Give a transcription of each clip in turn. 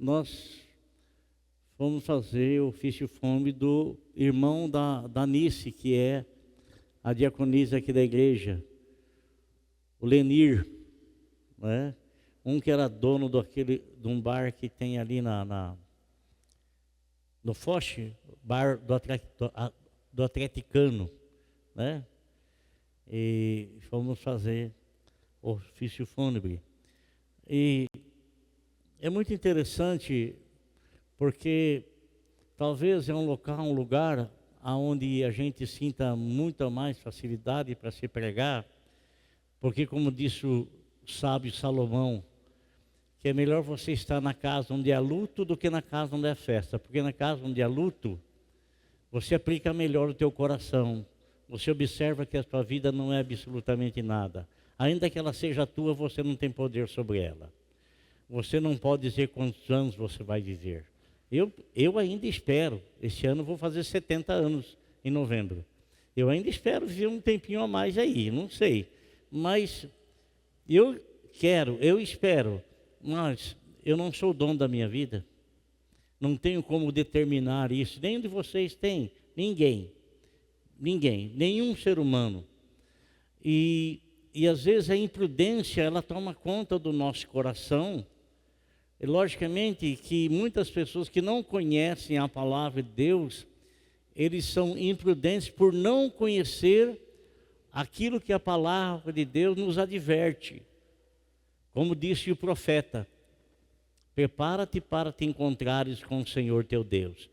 nós fomos fazer o ofício fome do irmão da Nice, que é a diaconisa aqui da igreja, o Lenir, né? Um que era dono de um bar que tem ali no Foch, bar do Atleticano, né? E fomos fazer o ofício fúnebre. E é muito interessante, porque talvez é um lugar onde a gente sinta muita mais facilidade para se pregar, porque como disse o sábio Salomão, que é melhor você estar na casa onde há luto do que na casa onde é festa, porque na casa onde há luto, você aplica melhor o teu coração, você observa que a tua vida não é absolutamente nada, ainda que ela seja tua, você não tem poder sobre ela, você não pode dizer quantos anos você vai viver. Eu ainda espero, este ano vou fazer 70 anos em novembro, eu ainda espero viver um tempinho a mais aí, não sei, mas eu espero, mas eu não sou o dono da minha vida, não tenho como determinar isso, nem de vocês tem, ninguém, nenhum ser humano, e às vezes a imprudência, ela toma conta do nosso coração, e logicamente que muitas pessoas que não conhecem a palavra de Deus, eles são imprudentes por não conhecer aquilo que a palavra de Deus nos adverte. Como disse o profeta, prepara-te para te encontrares com o Senhor teu Deus.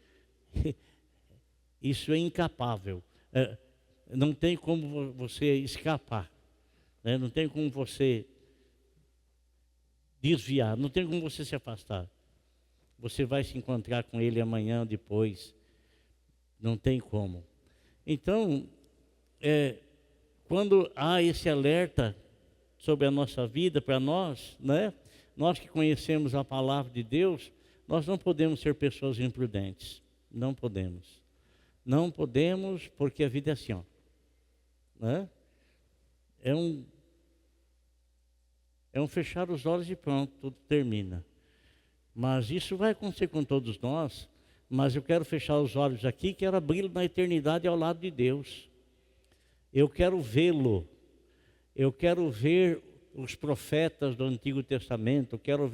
Isso é incapável, não tem como você escapar, né? Não tem como você desviar, não tem como você se afastar. Você vai se encontrar com Ele amanhã, depois, não tem como. Então, quando há esse alerta sobre a nossa vida, para nós, né? Nós que conhecemos a palavra de Deus, nós não podemos ser pessoas imprudentes, não podemos. Não podemos, porque a vida é assim, ó, né? É um fechar os olhos e pronto, tudo termina. Mas isso vai acontecer com todos nós, mas eu quero fechar os olhos aqui, quero abri-lo na eternidade ao lado de Deus. Eu quero vê-lo, eu quero ver os profetas do Antigo Testamento, eu quero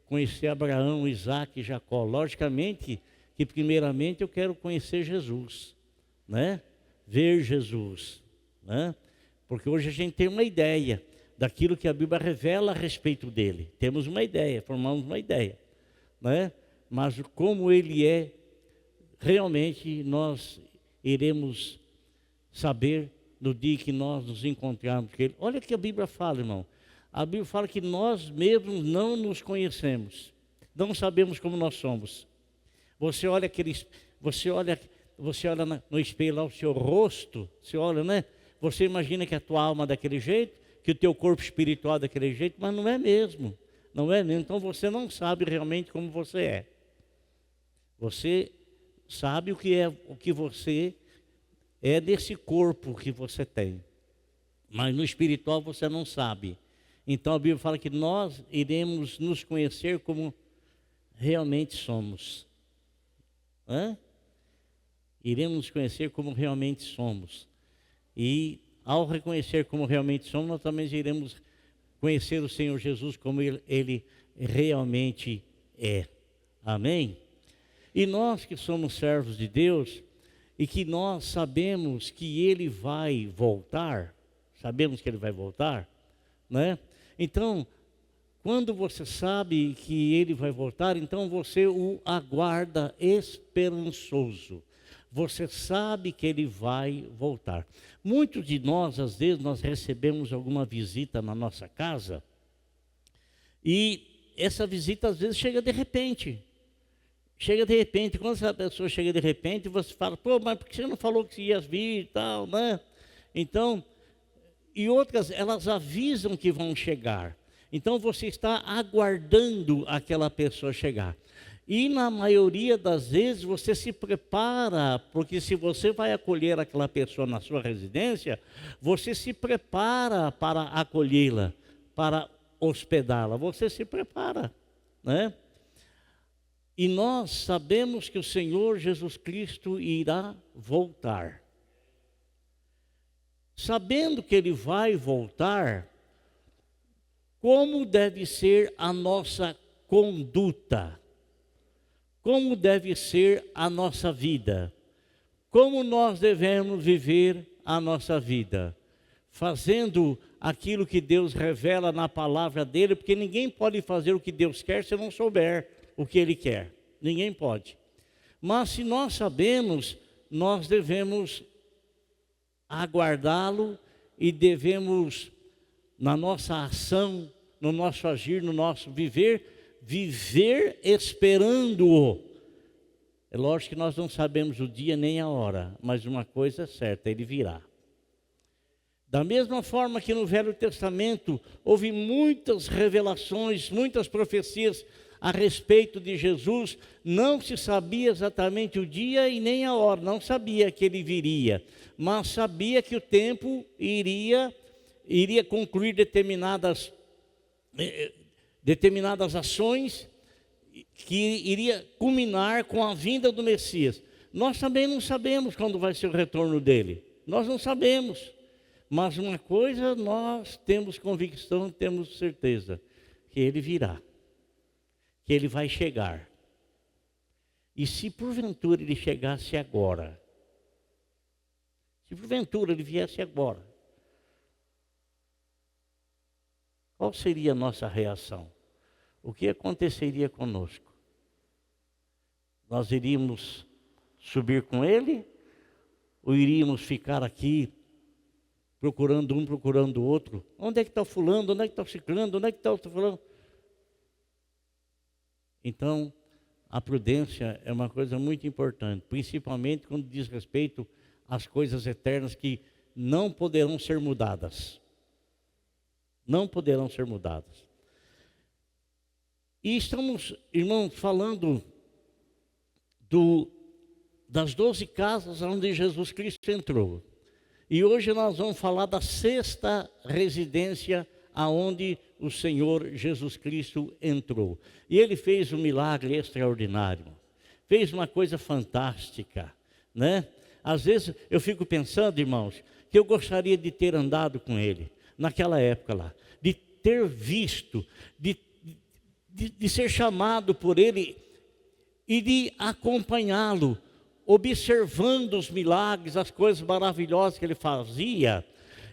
conhecer Abraão, Isaac e Jacó. Logicamente que primeiramente eu quero conhecer Jesus, né? Ver Jesus, né? Porque hoje a gente tem uma ideia daquilo que a Bíblia revela a respeito dele. Temos uma ideia, formamos uma ideia, né? Mas como ele é, realmente nós iremos saber no dia que nós nos encontrarmos com ele. Olha o que a Bíblia fala, irmão. A Bíblia fala que nós mesmos não nos conhecemos, não sabemos como nós somos. Você olha no espelho lá o seu rosto, você olha, né? Você imagina que a tua alma é daquele jeito, que o teu corpo espiritual é daquele jeito, mas não é mesmo. Não é mesmo. Então você não sabe realmente como você é. Você sabe o que você é desse corpo que você tem. Mas no espiritual você não sabe. Então a Bíblia fala que nós iremos nos conhecer como realmente somos. Iremos nos conhecer como realmente somos. E ao reconhecer como realmente somos, nós também iremos conhecer o Senhor Jesus como Ele realmente é. Amém? E nós que somos servos de Deus, e que nós sabemos que Ele vai voltar, né? Então, quando você sabe que Ele vai voltar, então você o aguarda esperançoso. Você sabe que Ele vai voltar. Muitos de nós, às vezes, nós recebemos alguma visita na nossa casa, e essa visita, às vezes, chega de repente. Quando essa pessoa chega de repente, você fala, pô, mas por que você não falou que ia vir e tal, né? Então, e outras, elas avisam que vão chegar. Então, você está aguardando aquela pessoa chegar. E na maioria das vezes você se prepara, porque se você vai acolher aquela pessoa na sua residência, você se prepara para acolhê-la, para hospedá-la, você se prepara, né? E nós sabemos que o Senhor Jesus Cristo irá voltar. Sabendo que Ele vai voltar, como deve ser a nossa conduta? Como deve ser a nossa vida? Como nós devemos viver a nossa vida? Fazendo aquilo que Deus revela na palavra dEle, porque ninguém pode fazer o que Deus quer se não souber o que Ele quer. Ninguém pode. Mas se nós sabemos, nós devemos aguardá-lo e devemos, na nossa ação, no nosso agir, no nosso viver, viver esperando-o. É lógico que nós não sabemos o dia nem a hora, mas uma coisa é certa, Ele virá. Da mesma forma que no Velho Testamento houve muitas revelações, muitas profecias a respeito de Jesus, não se sabia exatamente o dia e nem a hora, não sabia que Ele viria, mas sabia que o tempo iria concluir determinadas ações, que iria culminar com a vinda do Messias. Nós também não sabemos quando vai ser o retorno dele, nós não sabemos. Mas uma coisa nós temos convicção, temos certeza, que Ele virá, que Ele vai chegar. E se porventura Ele chegasse agora, se porventura Ele viesse agora, qual seria a nossa reação? O que aconteceria conosco? Nós iríamos subir com Ele? Ou iríamos ficar aqui procurando um, procurando o outro? Onde é que está o fulano? Onde é que está o ciclano? Onde é que está o fulano? Então, a prudência é uma coisa muito importante, principalmente quando diz respeito às coisas eternas que não poderão ser mudadas. Não poderão ser mudadas. E estamos, irmãos, falando das 12 casas onde Jesus Cristo entrou. E hoje nós vamos falar da 6ª residência aonde o Senhor Jesus Cristo entrou. E Ele fez um milagre extraordinário. Fez uma coisa fantástica, né? Às vezes eu fico pensando, irmãos, que eu gostaria de ter andado com Ele naquela época lá. De ter visto, de ser chamado por Ele e de acompanhá-lo, observando os milagres, as coisas maravilhosas que Ele fazia,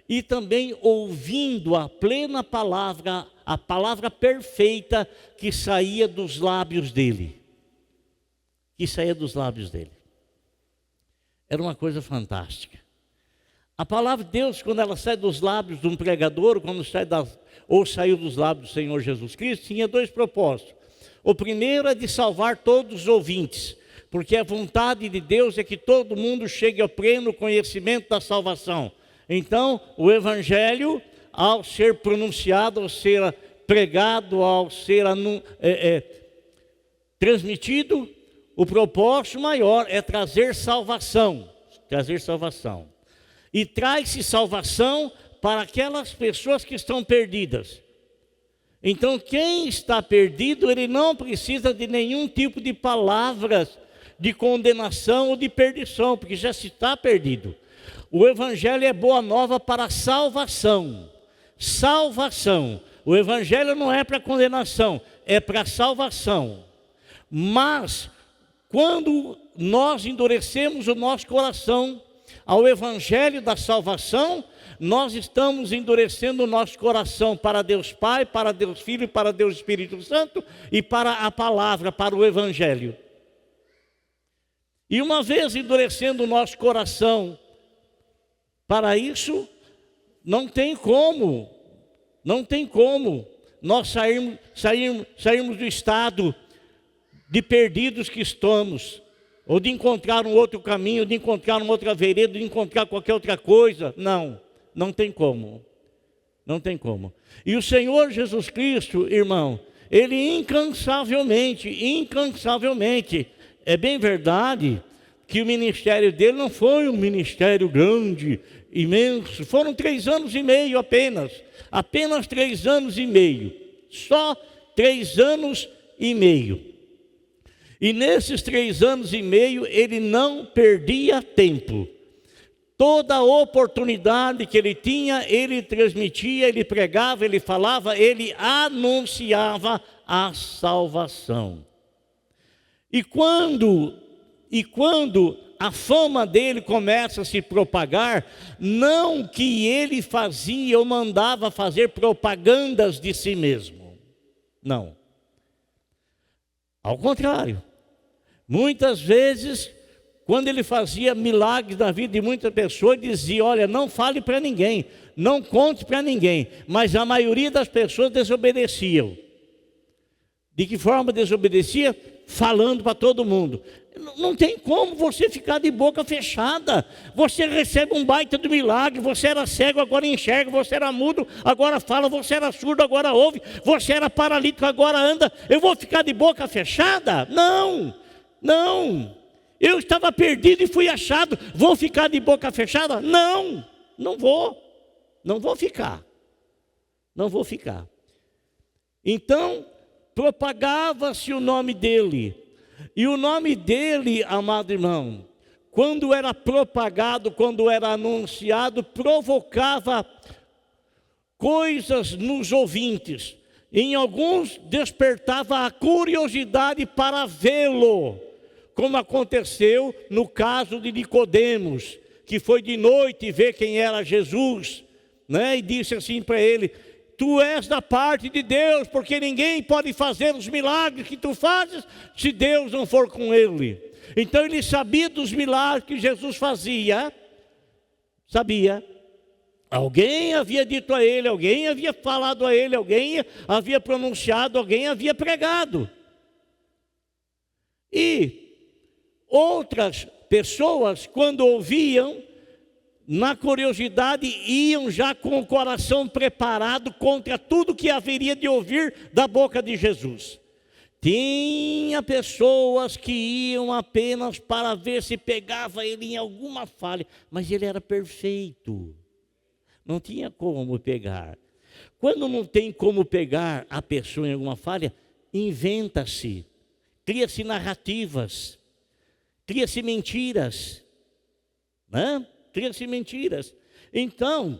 e também ouvindo a plena palavra, a palavra perfeita que saía dos lábios dEle. Que saía dos lábios dEle. Era uma coisa fantástica. A palavra de Deus, quando ela sai dos lábios de um pregador, ou saiu dos lábios do Senhor Jesus Cristo, tinha 2 propósitos. O primeiro é de salvar todos os ouvintes, porque a vontade de Deus é que todo mundo chegue ao pleno conhecimento da salvação. Então, o Evangelho, ao ser pronunciado, ao ser pregado, ao ser transmitido, o propósito maior é trazer salvação. Trazer salvação. E traz-se salvação para aquelas pessoas que estão perdidas. Então, quem está perdido, ele não precisa de nenhum tipo de palavras de condenação ou de perdição, porque já se está perdido. O Evangelho é boa nova para salvação. Salvação. O Evangelho não é para condenação, é para salvação. Mas, quando nós endurecemos o nosso coração ao Evangelho da salvação, nós estamos endurecendo o nosso coração para Deus Pai, para Deus Filho, para Deus Espírito Santo e para a palavra, para o Evangelho. E uma vez endurecendo o nosso coração para isso, não tem como nós sairmos do estado de perdidos que estamos, ou de encontrar um outro caminho, de encontrar uma outra vereda, de encontrar qualquer outra coisa. Não tem como. Não tem como. E o Senhor Jesus Cristo, irmão, Ele incansavelmente, é bem verdade que o ministério dele não foi um ministério grande, imenso. Foram 3 anos e meio apenas 3 anos e meio. Só 3 anos e meio. E nesses 3 anos e meio, ele não perdia tempo. Toda oportunidade que ele tinha, ele transmitia, ele pregava, ele falava, ele anunciava a salvação. E quando a fama dele começa a se propagar, não que ele fazia ou mandava fazer propagandas de si mesmo. Não. Ao contrário. Muitas vezes, quando ele fazia milagres na vida de muitas pessoas, dizia: olha, não fale para ninguém, não conte para ninguém. Mas a maioria das pessoas desobedeciam. De que forma desobedecia? Falando para todo mundo. Não tem como você ficar de boca fechada. Você recebe um baita de milagre. Você era cego, agora enxerga. Você era mudo, agora fala. Você era surdo, agora ouve. Você era paralítico, agora anda. Eu vou ficar de boca fechada? Não, não. Eu estava perdido e fui achado. Vou ficar de boca fechada? Não, não vou. Não vou ficar. Não vou ficar. Então, propagava-se o nome dele. E o nome dele, amado irmão, quando era propagado, quando era anunciado, provocava coisas nos ouvintes. Em alguns despertava a curiosidade para vê-lo, como aconteceu no caso de Nicodemos, que foi de noite ver quem era Jesus, né? E disse assim para ele: tu és da parte de Deus, porque ninguém pode fazer os milagres que tu fazes se Deus não for com ele. Então ele sabia dos milagres que Jesus fazia, sabia. Alguém havia dito a ele, alguém havia falado a ele, alguém havia pronunciado, alguém havia pregado. E outras pessoas, quando ouviam, na curiosidade, iam já com o coração preparado contra tudo que haveria de ouvir da boca de Jesus. Tinha pessoas que iam apenas para ver se pegava ele em alguma falha, mas ele era perfeito, não tinha como pegar. Quando não tem como pegar a pessoa em alguma falha, inventa-se, cria-se narrativas, cria-se mentiras, né? Cria-se mentiras. Então,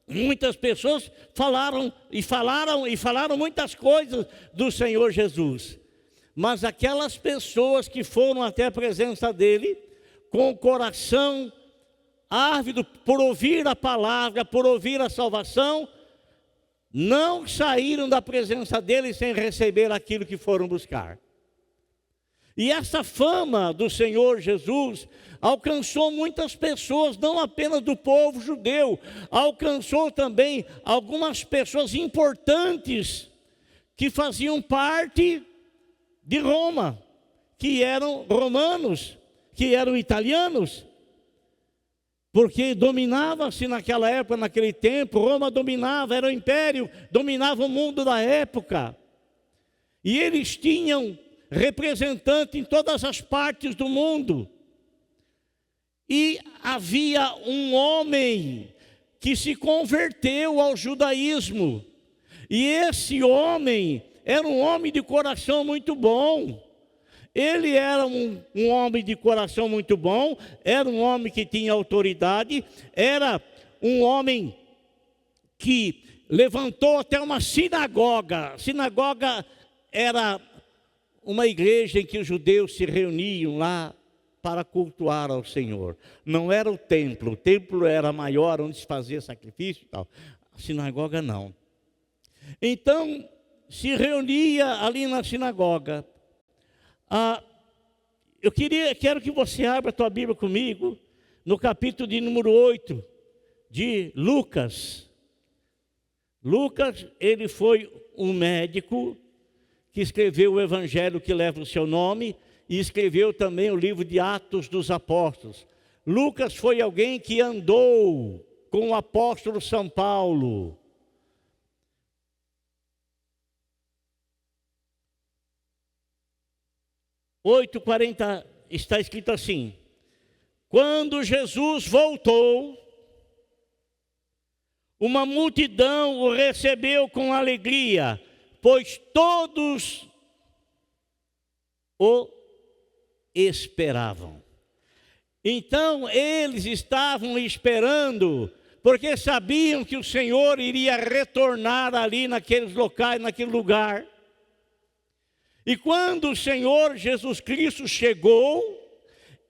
muitas pessoas falaram muitas coisas do Senhor Jesus. Mas aquelas pessoas que foram até a presença dele, com o coração ávido por ouvir a palavra, por ouvir a salvação, não saíram da presença dele sem receber aquilo que foram buscar. E essa fama do Senhor Jesus alcançou muitas pessoas, não apenas do povo judeu, alcançou também algumas pessoas importantes que faziam parte de Roma, que eram romanos, que eram italianos, porque dominava-se naquela época, naquele tempo, Roma dominava, era o império, dominava o mundo da época, e eles tinham representante em todas as partes do mundo. E havia um homem que se converteu ao judaísmo. E esse homem era um homem de coração muito bom. Ele era um homem de coração muito bom, era um homem que tinha autoridade, era um homem que levantou até uma sinagoga. Sinagoga era uma igreja em que os judeus se reuniam lá para cultuar ao Senhor. Não era o templo era maior, onde se fazia sacrifício e tal. A sinagoga não. Então, se reunia ali na sinagoga. Quero que você abra a tua Bíblia comigo, no capítulo de número 8, de Lucas. Lucas, ele foi um médico que escreveu o evangelho que leva o seu nome e escreveu também o livro de Atos dos Apóstolos. Lucas foi alguém que andou com o apóstolo São Paulo. Em 8:40 está escrito assim: quando Jesus voltou, uma multidão o recebeu com alegria, pois todos o esperavam. Então eles estavam esperando, porque sabiam que o Senhor iria retornar ali naqueles locais, naquele lugar. E quando o Senhor Jesus Cristo chegou,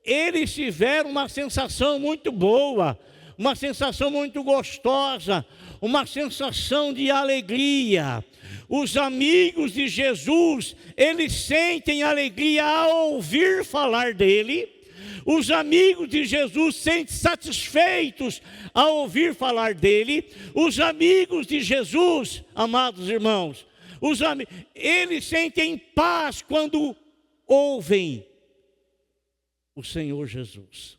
eles tiveram uma sensação muito boa, uma sensação muito gostosa, uma sensação de alegria. Os amigos de Jesus, eles sentem alegria ao ouvir falar dele. Os amigos de Jesus sentem satisfeitos ao ouvir falar dele. Os amigos de Jesus, amados irmãos, eles sentem paz quando ouvem o Senhor Jesus.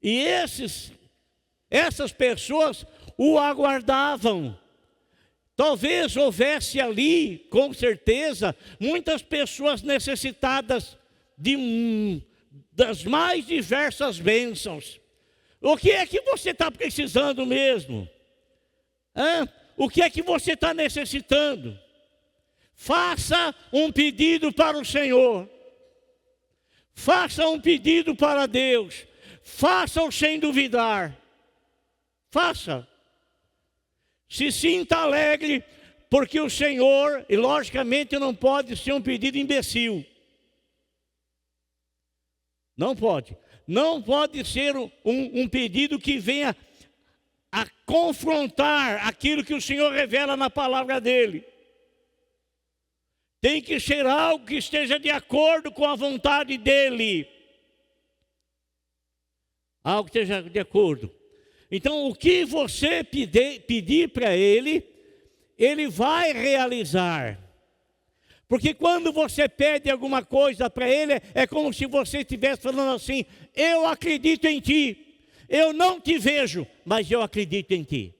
E essas pessoas o aguardavam. Talvez houvesse ali, com certeza, muitas pessoas necessitadas das mais diversas bênçãos. O que é que você está precisando mesmo? O que é que você está necessitando? Faça um pedido para o Senhor. Faça um pedido para Deus. Faça-o sem duvidar. Faça. Se sinta alegre, porque o Senhor, e logicamente não pode ser um pedido imbecil. Não pode. Não pode ser um pedido que venha a confrontar aquilo que o Senhor revela na palavra dele. Tem que ser algo que esteja de acordo com a vontade dele. Algo que esteja de acordo. Então, o que você pedir para ele, ele vai realizar. Porque quando você pede alguma coisa para ele, é como se você estivesse falando assim: eu acredito em ti, eu não te vejo, mas eu acredito em ti.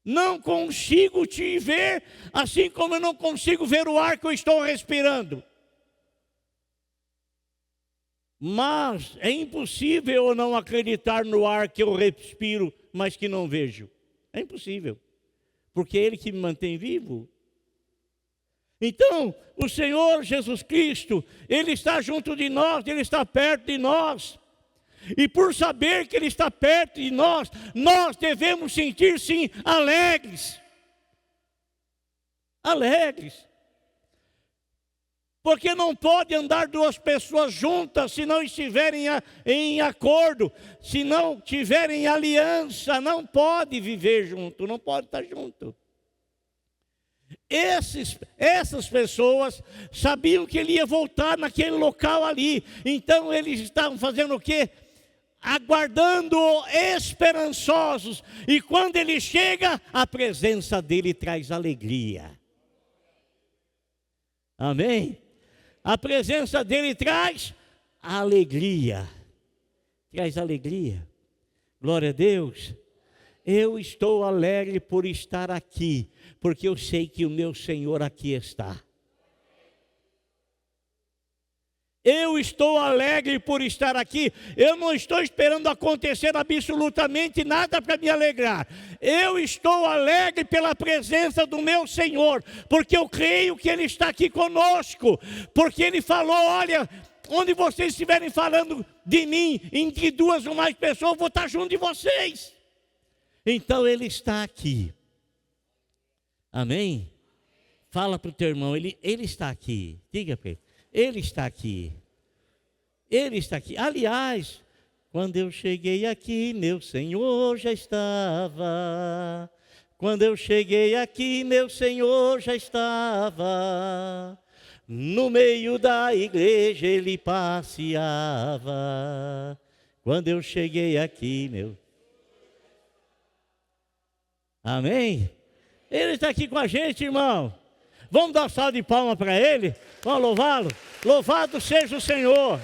Não consigo te ver, assim como eu não consigo ver o ar que eu estou respirando. Mas é impossível eu não acreditar no ar que eu respiro, mas que não vejo. É impossível, porque é Ele que me mantém vivo. Então, o Senhor Jesus Cristo, Ele está junto de nós, Ele está perto de nós. E por saber que Ele está perto de nós, nós devemos sentir sim alegres. Alegres. Porque não pode andar duas pessoas juntas se não estiverem em acordo, se não tiverem aliança, não pode viver junto, não pode estar junto. Essas pessoas sabiam que ele ia voltar naquele local ali, então eles estavam fazendo o quê? Aguardando, esperançosos, e quando ele chega, a presença dele traz alegria. Amém? A presença dele traz alegria. Traz alegria. Glória a Deus. Eu estou alegre por estar aqui, porque eu sei que o meu Senhor aqui está. Eu estou alegre por estar aqui. Eu não estou esperando acontecer absolutamente nada para me alegrar. Eu estou alegre pela presença do meu Senhor, porque eu creio que Ele está aqui conosco. Porque Ele falou: olha, onde vocês estiverem falando de mim, entre duas ou mais pessoas, eu vou estar junto de vocês. Então Ele está aqui. Amém? Fala para o teu irmão, ele está aqui. Diga para ele. Ele está aqui. Ele está aqui. Aliás, quando eu cheguei aqui, meu Senhor já estava. Quando eu cheguei aqui, meu Senhor já estava. No meio da igreja ele passeava. Quando eu cheguei aqui, meu... Amém? Ele está aqui com a gente, irmão. Vamos dar um salve de palma para Ele? Vamos louvá-lo? Louvado seja o Senhor.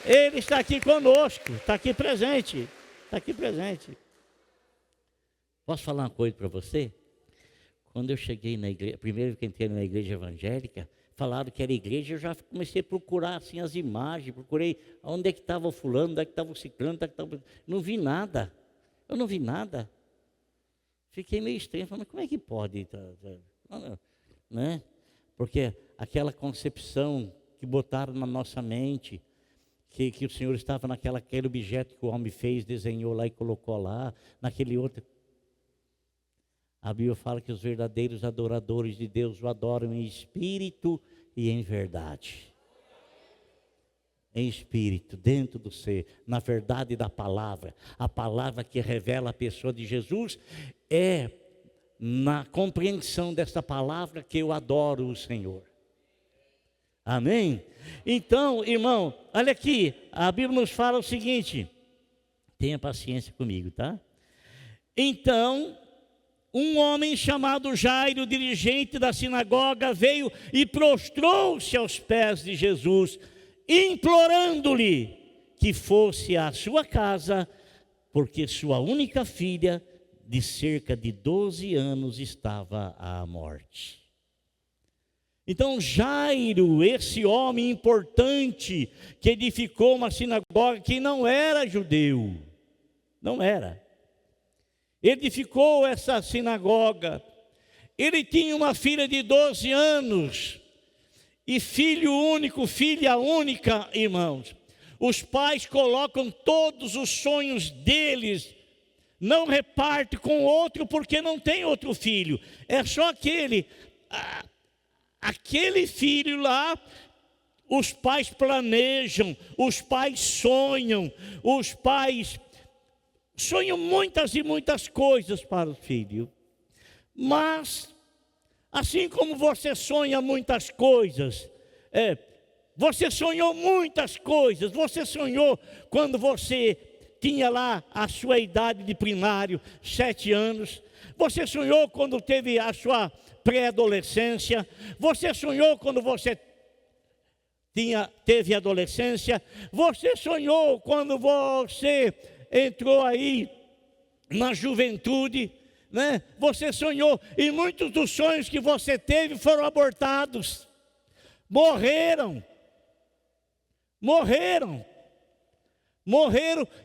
Ele está aqui conosco, está aqui presente. Está aqui presente. Posso falar uma coisa para você? Quando eu cheguei na igreja, primeiro que entrei na igreja evangélica, falaram que era igreja, eu já comecei a procurar assim as imagens, procurei onde é que estava o fulano, onde é que estava o ciclano, onde é que estava... Não vi nada. Eu não vi nada. Fiquei meio estranho, falando, mas como é que pode? Né? Porque aquela concepção que botaram na nossa mente, que o Senhor estava naquele objeto que o homem fez, desenhou lá e colocou lá, naquele outro. A Bíblia fala que os verdadeiros adoradores de Deus o adoram em espírito e em verdade. Em espírito, dentro do ser, na verdade da palavra. A palavra que revela a pessoa de Jesus é na compreensão dessa palavra que eu adoro o Senhor. Amém? Então, irmão, olha aqui, a Bíblia nos fala o seguinte, tenha paciência comigo, tá? Então, um homem chamado Jairo, dirigente da sinagoga, veio e prostrou-se aos pés de Jesus, implorando-lhe que fosse à sua casa, porque sua única filha, de cerca de 12 anos, estava à morte. Então Jairo, esse homem importante, que edificou uma sinagoga que não era judeu, não era. Edificou essa sinagoga, ele tinha uma filha de 12 anos, e filho único, filha única, irmãos. Os pais colocam todos os sonhos deles, não reparte com outro porque não tem outro filho, é só aquele filho lá. Os pais planejam, os pais sonham, os pais sonham muitas e muitas coisas para o filho. Mas, assim como você sonha muitas coisas, você sonhou muitas coisas, você sonhou quando você tinha lá a sua idade de primário, 7 anos, você sonhou quando teve a sua pré-adolescência, você sonhou quando você teve adolescência, você sonhou quando você entrou aí na juventude, né? Você sonhou, e muitos dos sonhos que você teve foram abortados, morreram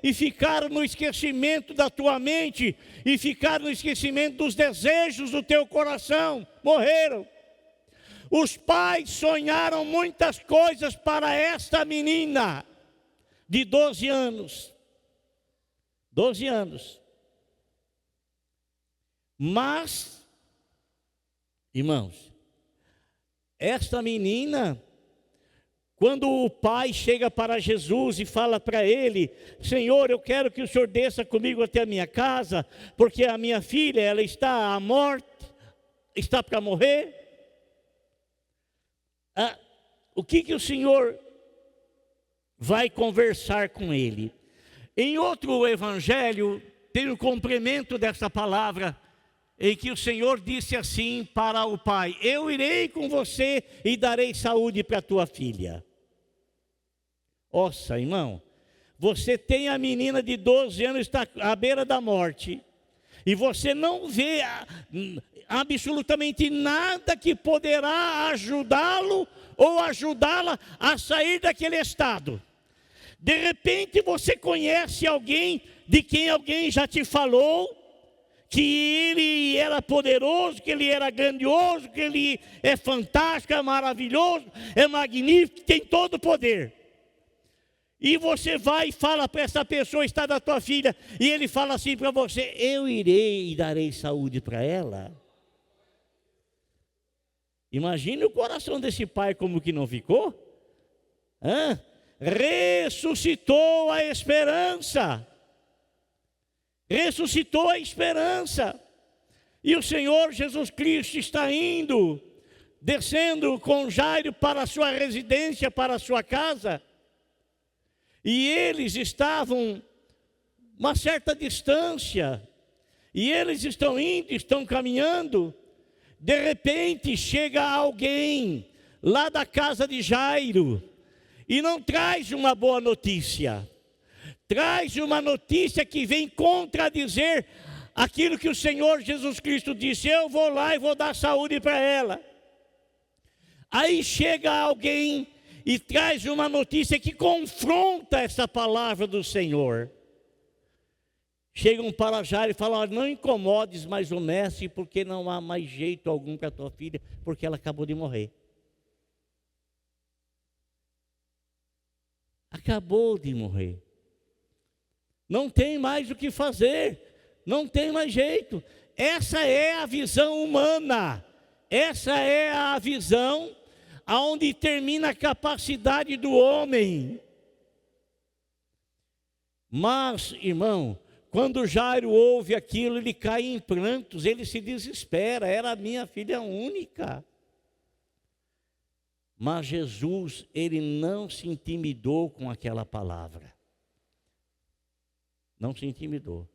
e ficaram no esquecimento da tua mente, e ficaram no esquecimento dos desejos do teu coração, morreram. Os pais sonharam muitas coisas para esta menina de 12 anos. 12 anos. Mas, irmãos, esta menina, quando o pai chega para Jesus e fala para ele: Senhor, eu quero que o Senhor desça comigo até a minha casa, porque a minha filha, ela está à morte, está para morrer. O que o Senhor vai conversar com ele? Em outro evangelho, tem o complemento dessa palavra, em que o Senhor disse assim para o pai: eu irei com você e darei saúde para a tua filha. Nossa, irmão, você tem a menina de 12 anos, está à beira da morte, e você não vê absolutamente nada que poderá ajudá-lo ou ajudá-la a sair daquele estado. De repente você conhece alguém de quem alguém já te falou, que ele era poderoso, que ele era grandioso, que ele é fantástico, é maravilhoso, é magnífico, tem todo o poder. E você vai e fala para essa pessoa, está da tua filha, e ele fala assim para você: eu irei e darei saúde para ela. Imagine o coração desse pai como que não ficou. Ressuscitou a esperança. Ressuscitou a esperança. E o Senhor Jesus Cristo está descendo com Jairo para a sua residência, para a sua casa. E eles estavam uma certa distância, e eles estão indo, estão caminhando. De repente chega alguém lá da casa de Jairo, e não traz uma boa notícia, traz uma notícia que vem contradizer aquilo que o Senhor Jesus Cristo disse: eu vou lá e vou dar saúde para ela. Aí chega alguém e traz uma notícia que confronta essa palavra do Senhor. chegam para Jairo e falam: olha, não incomodes mais o mestre, porque não há mais jeito algum para a tua filha, porque ela acabou de morrer. Acabou de morrer. Não tem mais o que fazer, não tem mais jeito. Essa é a visão humana, essa é a visão aonde termina a capacidade do homem. Mas, irmão, quando Jairo ouve aquilo, ele cai em prantos, ele se desespera, era a minha filha única. Mas Jesus, ele não se intimidou com aquela palavra. Não se intimidou.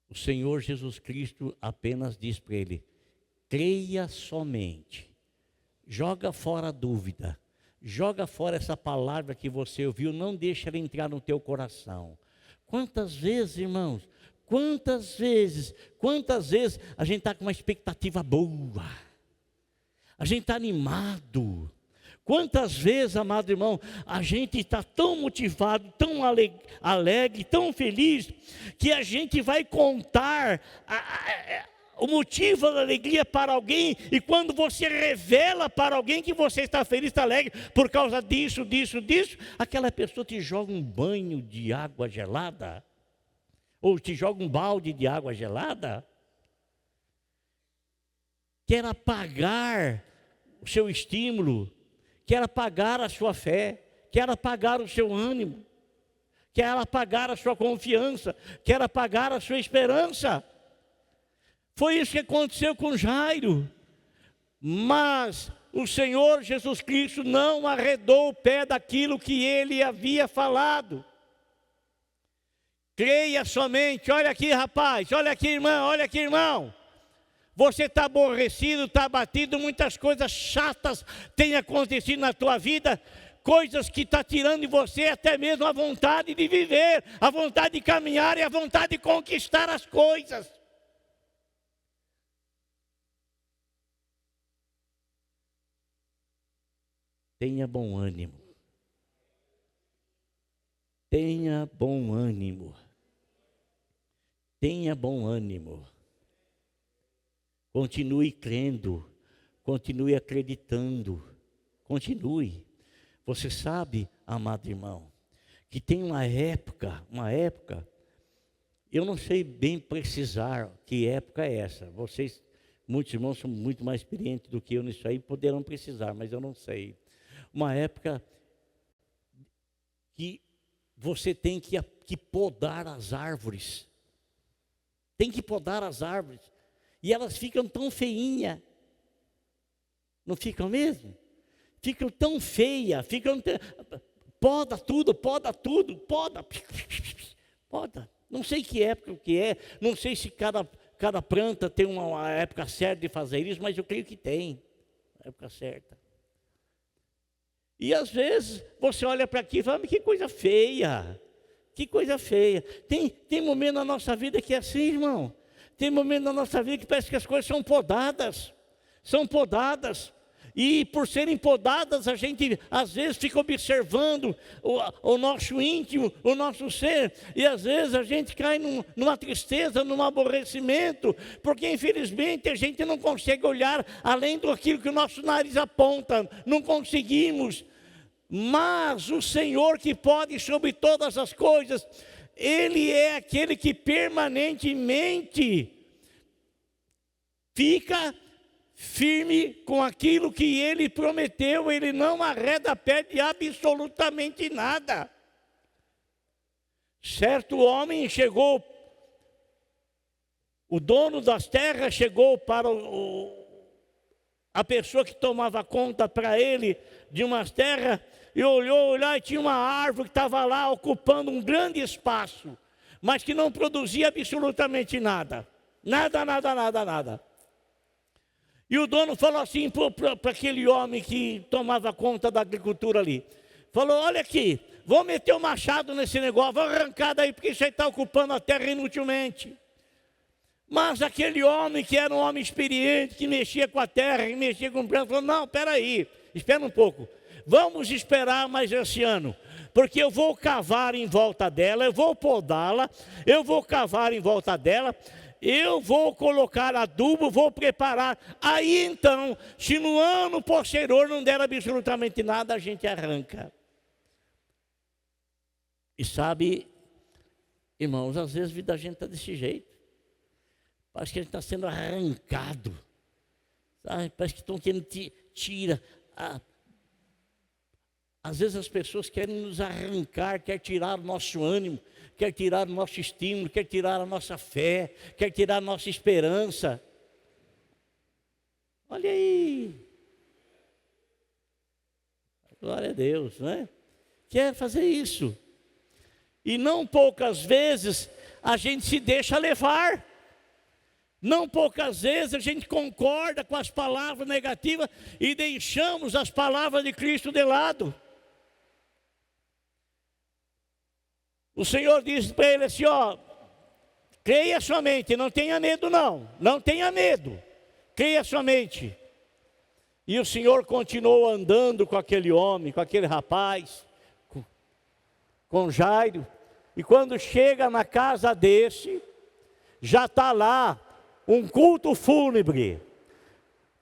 O Senhor Jesus Cristo apenas diz para ele: creia somente. Joga fora a dúvida. Joga fora essa palavra que você ouviu, não deixa ela entrar no teu coração. Quantas vezes, irmãos, quantas vezes a gente está com uma expectativa boa, a gente está animado. Quantas vezes, amado irmão, a gente está tão motivado, tão alegre, tão feliz, que a gente vai contar o motivo da alegria para alguém, e quando você revela para alguém que você está feliz, está alegre, por causa disso, aquela pessoa te joga um banho de água gelada, ou te joga um balde de água gelada, quer apagar o seu estímulo, quer apagar a sua fé, quer apagar o seu ânimo, quer apagar a sua confiança, quer apagar a sua esperança. Foi isso que aconteceu com Jairo. Mas o Senhor Jesus Cristo não arredou o pé daquilo que ele havia falado. Creia somente. Olha aqui, rapaz, olha aqui, irmã, olha aqui, irmão. Você está aborrecido, está abatido, muitas coisas chatas têm acontecido na tua vida, coisas que estão tirando de você até mesmo a vontade de viver, a vontade de caminhar e a vontade de conquistar as coisas. Tenha bom ânimo. Tenha bom ânimo. Tenha bom ânimo. Continue crendo, continue acreditando, continue. Você sabe, amado irmão, que tem uma época, eu não sei bem precisar que época é essa. Vocês, muitos irmãos, são muito mais experientes do que eu nisso aí, poderão precisar, mas eu não sei. Uma época que você tem que podar as árvores. Tem que podar as árvores. E elas ficam tão feinhas. Não ficam mesmo? Ficam tão feias, poda tudo, poda. Não sei que época que é, não sei se cada planta tem uma época certa de fazer isso, mas eu creio que tem, a época certa. E às vezes você olha para aqui e fala: mas que coisa feia, que coisa feia. Tem momento na nossa vida que é assim, irmão. Tem momento na nossa vida que parece que as coisas são podadas. E por serem podadas, a gente às vezes fica observando o nosso íntimo, o nosso ser. E às vezes a gente cai numa tristeza, num aborrecimento, porque infelizmente a gente não consegue olhar além daquilo que o nosso nariz aponta. Não conseguimos. Mas o Senhor que pode sobre todas as coisas, Ele é aquele que permanentemente fica firme com aquilo que Ele prometeu. Ele não arreda pé de absolutamente nada. Certo homem chegou, o dono das terras chegou para a pessoa que tomava conta para ele de umas terras, e olhou e tinha uma árvore que estava lá ocupando um grande espaço, mas que não produzia absolutamente nada. Nada. E o dono falou assim para aquele homem que tomava conta da agricultura ali. Falou: olha aqui, vou meter o machado nesse negócio, vou arrancar daí, porque isso aí está ocupando a terra inutilmente. Mas aquele homem que era um homem experiente, que mexia com a terra, que mexia com o planta, falou: não, espera um pouco. Vamos esperar mais esse ano. porque eu vou cavar em volta dela, eu vou podá-la, eu vou cavar em volta dela, eu vou colocar adubo, vou preparar. Aí então, se no ano posterior não der absolutamente nada, a gente arranca. E sabe, irmãos, às vezes a vida da gente está desse jeito. Parece que a gente está sendo arrancado. Sabe? Parece que estão querendo tirar. Às vezes as pessoas querem nos arrancar, querem tirar o nosso ânimo, querem tirar o nosso estímulo, querem tirar a nossa fé, querem tirar a nossa esperança. Olha aí. Glória a Deus, né? Quer fazer isso. E não poucas vezes a gente se deixa levar. Não poucas vezes a gente concorda com as palavras negativas e deixamos as palavras de Cristo de lado. O Senhor disse para ele assim, ó, creia somente, não tenha medo não, não tenha medo, creia somente. E o Senhor continuou andando com aquele homem, com aquele rapaz, com Jairo. E quando chega na casa desse, já está lá um culto fúnebre,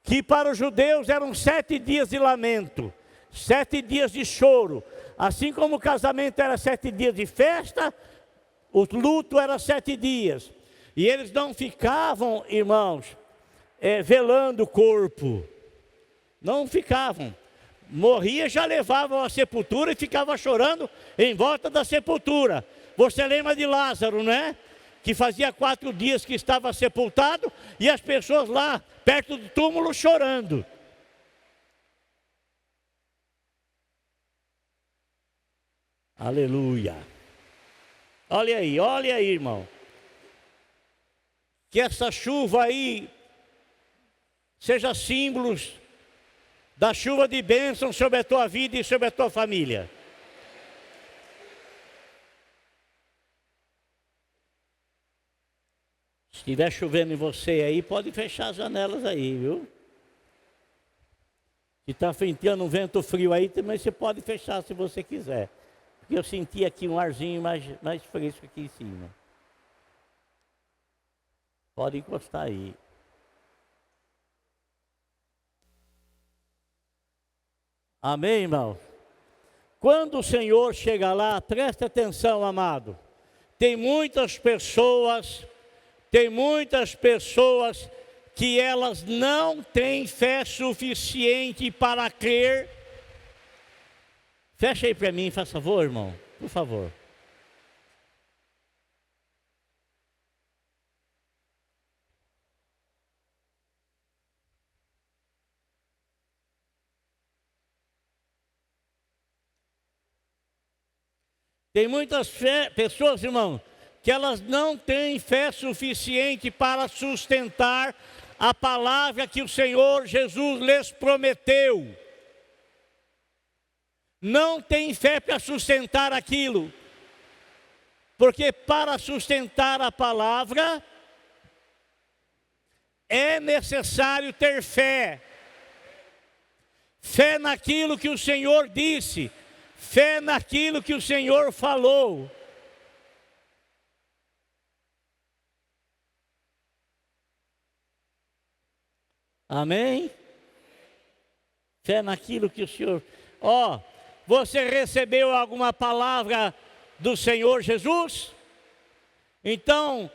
que para os judeus eram 7 dias de lamento, 7 dias de choro. Assim como o casamento era 7 dias de festa, o luto era 7 dias. E eles não ficavam, irmãos, velando o corpo. Não ficavam. Morria, já levavam à sepultura e ficava chorando em volta da sepultura. Você lembra de Lázaro, não é? Que fazia 4 dias que estava sepultado e as pessoas lá perto do túmulo chorando. Aleluia. Olha aí, irmão. Que essa chuva aí seja símbolos da chuva de bênção sobre a tua vida e sobre a tua família. Se estiver chovendo em você aí, pode fechar as janelas aí, viu? Se está venteando um vento frio aí, também você pode fechar se você quiser. Porque eu senti aqui um arzinho mais fresco aqui em cima. Pode encostar aí. Amém, irmão? Quando o Senhor chega lá, preste atenção, amado. Tem muitas pessoas que elas não têm fé suficiente para crer. Fecha aí para mim, faz favor, irmão, por favor. Tem muitas pessoas, irmão, que elas não têm fé suficiente para sustentar a palavra que o Senhor Jesus lhes prometeu. Não tem fé para sustentar aquilo. Porque para sustentar a palavra, é necessário ter fé. Fé naquilo que o Senhor disse. Fé naquilo que o Senhor falou. Amém? Fé naquilo que o Senhor... você recebeu alguma palavra do Senhor Jesus? Então,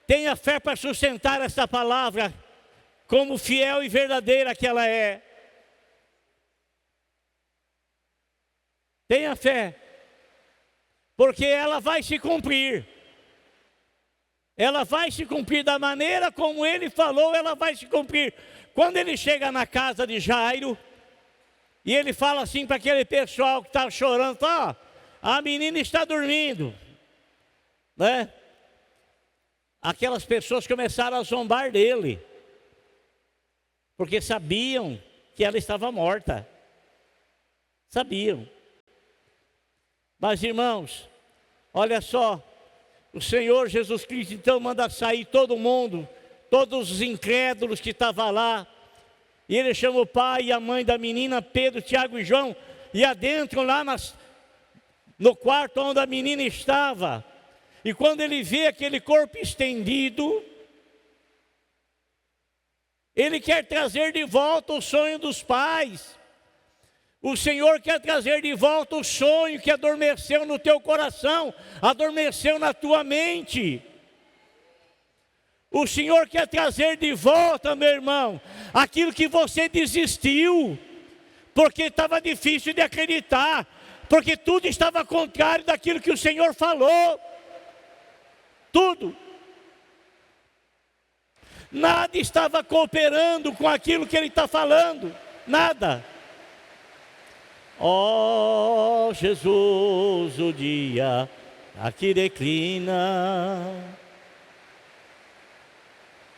tenha fé para sustentar essa palavra, como fiel e verdadeira que ela é. Tenha fé, porque ela vai se cumprir. Ela vai se cumprir da maneira como ele falou, ela vai se cumprir. Quando ele chega na casa de Jairo, e ele fala assim para aquele pessoal que está chorando, a menina está dormindo, né? Aquelas pessoas começaram a zombar dele, porque sabiam que ela estava morta. Sabiam. Mas irmãos, olha só, o Senhor Jesus Cristo então manda sair todo mundo, todos os incrédulos que estavam lá, e ele chama o pai e a mãe da menina, Pedro, Tiago e João, e adentram lá no quarto onde a menina estava. E quando ele vê aquele corpo estendido, ele quer trazer de volta o sonho dos pais. O Senhor quer trazer de volta o sonho que adormeceu no teu coração, adormeceu na tua mente. O Senhor quer trazer de volta, meu irmão, aquilo que você desistiu, porque estava difícil de acreditar, porque tudo estava contrário daquilo que o Senhor falou. Tudo. Nada estava cooperando com aquilo que Ele está falando. Nada. Ó Jesus, o dia aqui declina.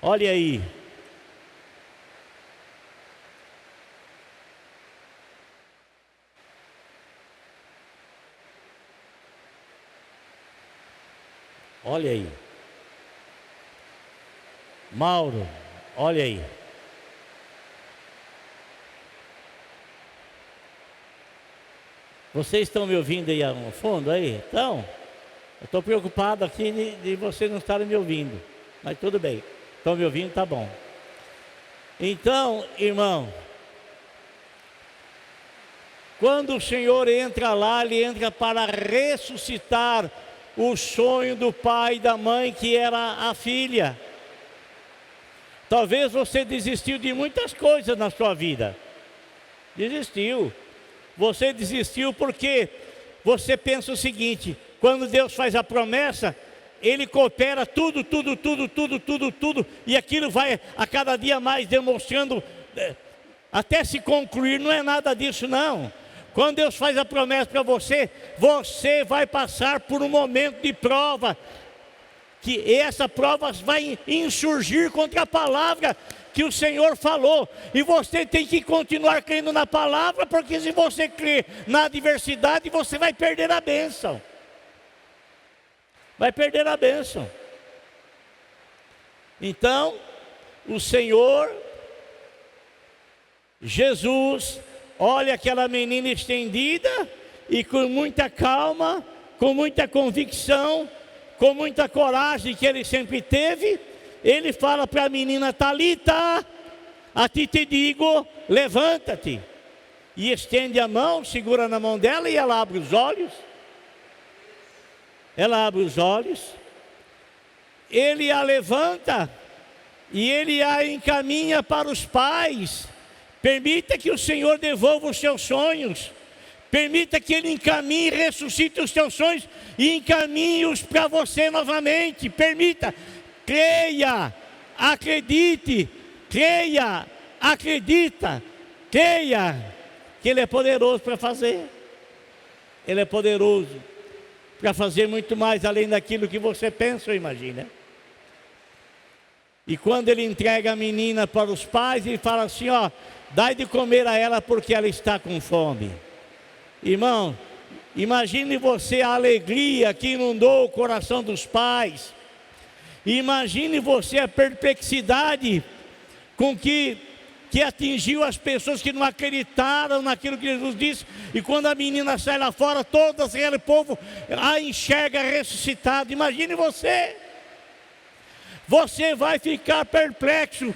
Olha aí. Olha aí. Mauro, olha aí. Vocês estão me ouvindo aí no fundo aí? Então, eu estou preocupado aqui de vocês não estarem me ouvindo. Mas tudo bem. Estão me ouvindo? Tá bom. Então, irmão, quando o Senhor entra lá, Ele entra para ressuscitar o sonho do pai e da mãe, que era a filha. Talvez você desistiu de muitas coisas na sua vida. Desistiu. Você desistiu porque você pensa o seguinte: quando Deus faz a promessa, Ele coopera tudo, e aquilo vai a cada dia mais demonstrando, até se concluir. Não é nada disso não. Quando Deus faz a promessa para você, você vai passar por um momento de prova, que essa prova vai insurgir contra a palavra que o Senhor falou, e você tem que continuar crendo na palavra, porque se você crer na adversidade, você vai perder a bênção. Vai perder a bênção. Então, o Senhor Jesus olha aquela menina estendida e com muita calma, com muita convicção, com muita coragem que ele sempre teve, ele fala para a menina: Talita, a ti te digo, levanta-te. E estende a mão, segura na mão dela e ela abre os olhos. Ela abre os olhos, ele a levanta e ele a encaminha para os pais. Permita que o Senhor devolva os seus sonhos. Permita que Ele encaminhe e ressuscite os teus sonhos e encaminhe-os para você novamente. Permita, creia, acredite, creia, acredita, creia que Ele é poderoso para fazer. Ele é poderoso para fazer muito mais além daquilo que você pensa ou imagina. E quando Ele entrega a menina para os pais, Ele fala assim: ó, dai de comer a ela porque ela está com fome. Irmão, imagine você a alegria que inundou o coração dos pais. Imagine você a perplexidade com que atingiu as pessoas que não acreditaram naquilo que Jesus disse. E quando a menina sai lá fora, todo aquele povo a enxerga ressuscitada. Imagine você. Você vai ficar perplexo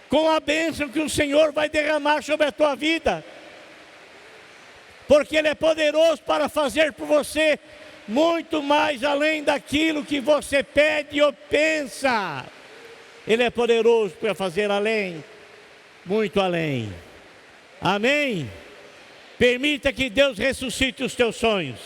com a bênção que o Senhor vai derramar sobre a tua vida, porque Ele é poderoso para fazer por você muito mais além daquilo que você pede ou pensa. Ele é poderoso para fazer além, muito além. Amém? Permita que Deus ressuscite os teus sonhos.